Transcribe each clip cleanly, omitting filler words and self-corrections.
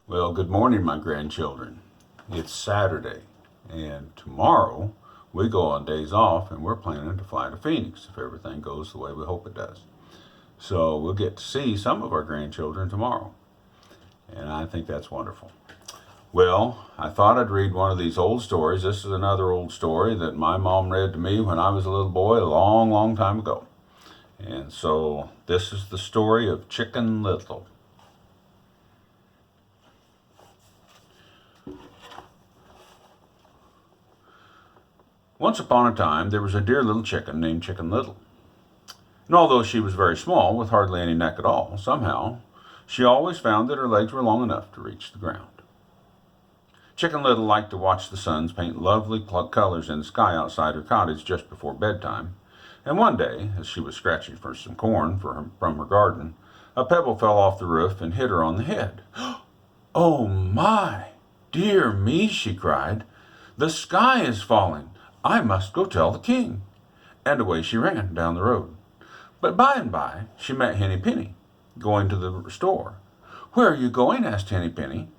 Well, good morning, my grandchildren. It's Saturday, and tomorrow we go on days off, and we're planning to fly to Phoenix if everything goes the way we hope it does. So we'll get to see some of our grandchildren tomorrow, and I think that's wonderful. Well, I thought I'd read one of these old stories. This is another old story that my mom read to me when I was a little boy a long, long time ago. And so this is the story of Chicken Little. Once upon a time, there was a dear little chicken named Chicken Little. And although she was very small, with hardly any neck at all, somehow she always found that her legs were long enough to reach the ground. Chicken Little liked to watch the suns paint lovely colors in the sky outside her cottage just before bedtime. And one day, as she was scratching for some corn from her garden, a pebble fell off the roof and hit her on the head. "Oh my! Dear me!" she cried. "The sky is falling. I must go tell the king." And away she ran down the road. But by and by she met Henny Penny, going to the store. "Where are you going?" asked Henny Penny.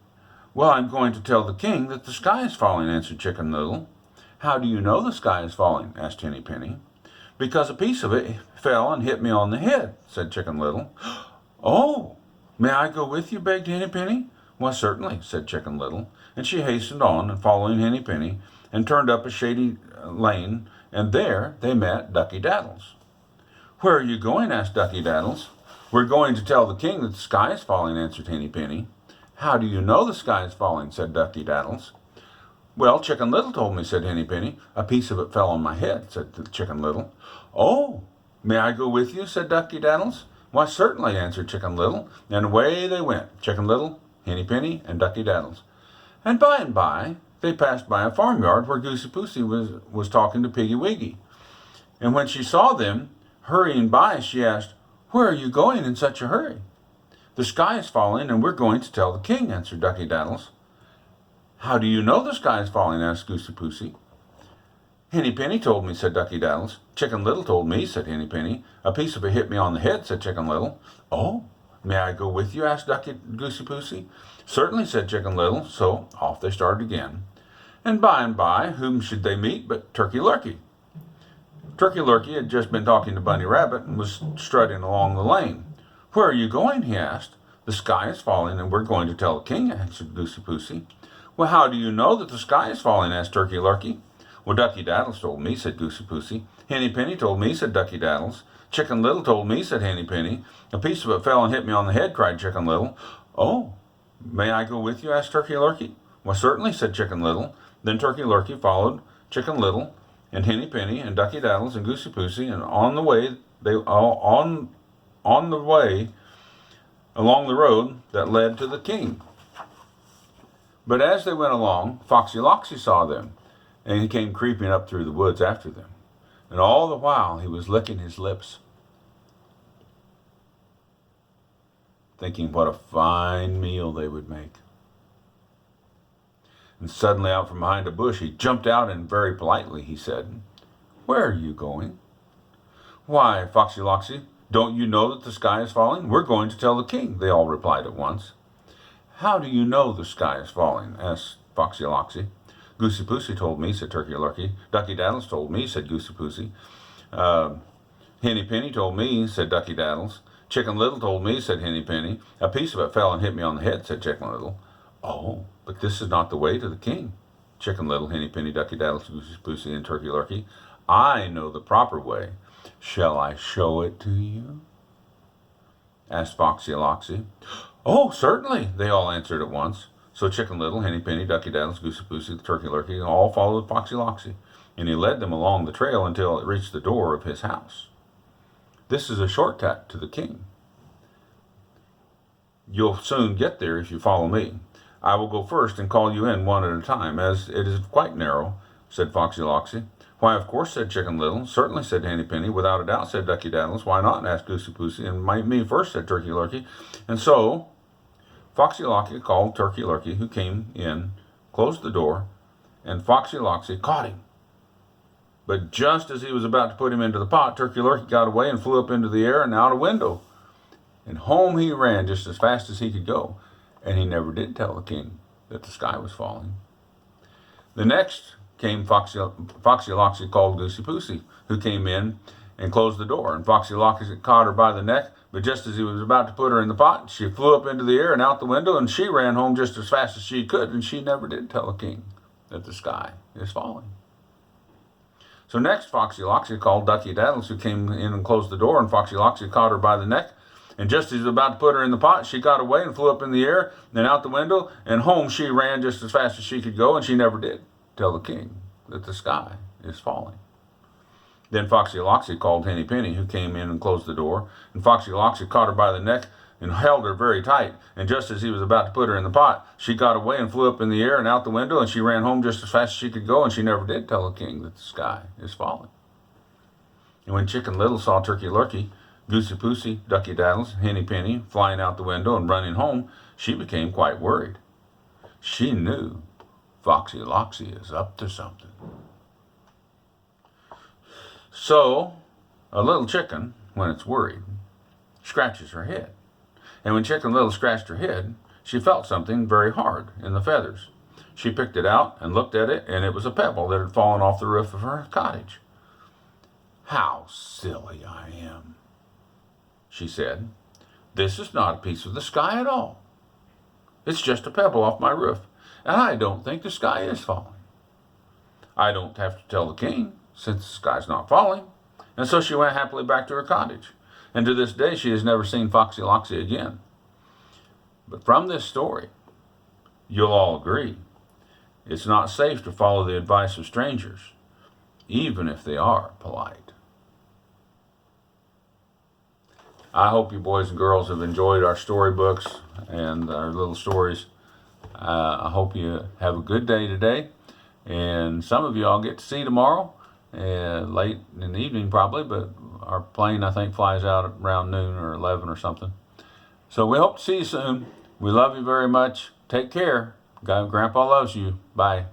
"Well, I'm going to tell the king that the sky is falling," answered Chicken Little. "How do you know the sky is falling?" asked Henny Penny. "Because a piece of it fell and hit me on the head," said Chicken Little. "Oh, may I go with you?" begged Henny Penny. "Why, certainly," said Chicken Little, and she hastened on, following Henny Penny, and turned up a shady lane, and there they met Ducky Daddles. "Where are you going?" asked Ducky Daddles. "We're going to tell the king that the sky is falling," answered Henny Penny. "How do you know the sky is falling?" said Ducky Daddles. "Well, Chicken Little told me," said Henny Penny. "A piece of it fell on my head," said Chicken Little. "Oh, may I go with you?" said Ducky Daddles. "Why, certainly," answered Chicken Little, and away they went, Chicken Little, Henny Penny, and Ducky Daddles. And by they passed by a farmyard where Goosey Poosey was talking to Piggy Wiggy. And when she saw them hurrying by, she asked, "Where are you going in such a hurry?" "The sky is falling, and we're going to tell the king," answered Ducky Daddles. "How do you know the sky is falling?" asked Goosey Poosey. "Henny Penny told me," said Ducky Daddles. "Chicken Little told me," said Henny Penny. "A piece of it hit me on the head," said Chicken Little. "Oh, may I go with you?" asked Goosey Poosey. "Certainly," said Chicken Little. So off they started again. And by, whom should they meet but Turkey Lurkey. Turkey Lurkey had just been talking to Bunny Rabbit and was strutting along the lane. "Where are you going?" he asked. "The sky is falling, and we're going to tell the king," answered Goosey Poosey. "Well, how do you know that the sky is falling?" asked Turkey Lurkey. "Well, Ducky Daddles told me," said Goosey Poosey. "Henny Penny told me," said Ducky Daddles. "Chicken Little told me," said Henny Penny. "A piece of it fell and hit me on the head," cried Chicken Little. "Oh, may I go with you?" asked Turkey Lurkey. "Why, certainly," said Chicken Little. Then Turkey Lurkey followed Chicken Little and Henny Penny and Ducky Daddles and Goosey Poosey, and on the way along the road that led to the king. But as they went along, Foxy Loxy saw them, and he came creeping up through the woods after them. And all the while he was licking his lips, thinking what a fine meal they would make. And suddenly out from behind a bush he jumped out, and very politely he said, "Where are you going?" "Why, Foxy Loxy, don't you know that the sky is falling? We're going to tell the king," they all replied at once. "How do you know the sky is falling?" asked Foxy Loxy. "Goosey Poosey told me," said Turkey Lurkey. "Ducky Daddles told me," said Goosey Poosey. "Henny Penny told me," said Ducky Daddles. "Chicken Little told me," said Henny Penny. "A piece of it fell and hit me on the head," said Chicken Little. "Oh, but this is not the way to the king." Chicken Little, Henny Penny, Ducky Daddles, Goosey Poosey, and Turkey Lurkey. "I know the proper way. Shall I show it to you?" asked Foxy Loxy. "Oh, certainly," they all answered at once. So Chicken Little, Henny Penny, Ducky Daddles, Goosey Poosey, Turkey Lurkey all followed Foxy Loxy, and he led them along the trail until it reached the door of his house. "This is a shortcut to the king. You'll soon get there if you follow me. I will go first and call you in one at a time, as it is quite narrow," said Foxy Loxy. "Why, of course," said Chicken Little. "Certainly," said Henny Penny. "Without a doubt," said Ducky Daddles. "Why not?" asked Goosey Poosey. "And me first," said Turkey Lurkey. And so Foxy Loxy called Turkey Lurkey, who came in, closed the door, and Foxy Loxy caught him. But just as he was about to put him into the pot, Turkey Lurkey got away and flew up into the air and out a window. And home he ran just as fast as he could go. And he never did tell the king that the sky was falling. The next came Foxy Loxy called Goosey Poosey, who came in and closed the door. And Foxy Loxy caught her by the neck, but just as he was about to put her in the pot, she flew up into the air and out the window, and she ran home just as fast as she could, and she never did tell the king that the sky is falling. So next, Foxy Loxy called Ducky Daddles, who came in and closed the door, and Foxy Loxy caught her by the neck, and just as he was about to put her in the pot, she got away and flew up in the air, and out the window, and home she ran just as fast as she could go, and she never did tell the king that the sky is falling. Then Foxy Loxy called Henny Penny, who came in and closed the door, and Foxy Loxy caught her by the neck and held her very tight, and just as he was about to put her in the pot, she got away and flew up in the air and out the window, and she ran home just as fast as she could go, and she never did tell the king that the sky is falling. And when Chicken Little saw Turkey Lurkey, Goosey Poosey, Ducky Daddles, Henny Penny flying out the window and running home, she became quite worried. She knew Foxy Loxy is up to something. So, a little chicken, when it's worried, scratches her head. And when Chicken Little scratched her head, she felt something very hard in the feathers. She picked it out and looked at it, and it was a pebble that had fallen off the roof of her cottage. "How silly I am," she said. "This is not a piece of the sky at all. It's just a pebble off my roof, and I don't think the sky is falling. I don't have to tell the king, since the sky's not falling." And so she went happily back to her cottage. And to this day, she has never seen Foxy Loxy again. But from this story, you'll all agree, it's not safe to follow the advice of strangers, even if they are polite. I hope you boys and girls have enjoyed our storybooks and our little stories. I hope you have a good day today. And some of you I'll get to see tomorrow, late in the evening probably, but our plane I think flies out around noon or 11 or something. So we hope to see you soon. We love you very much. Take care. Grandpa loves you. Bye.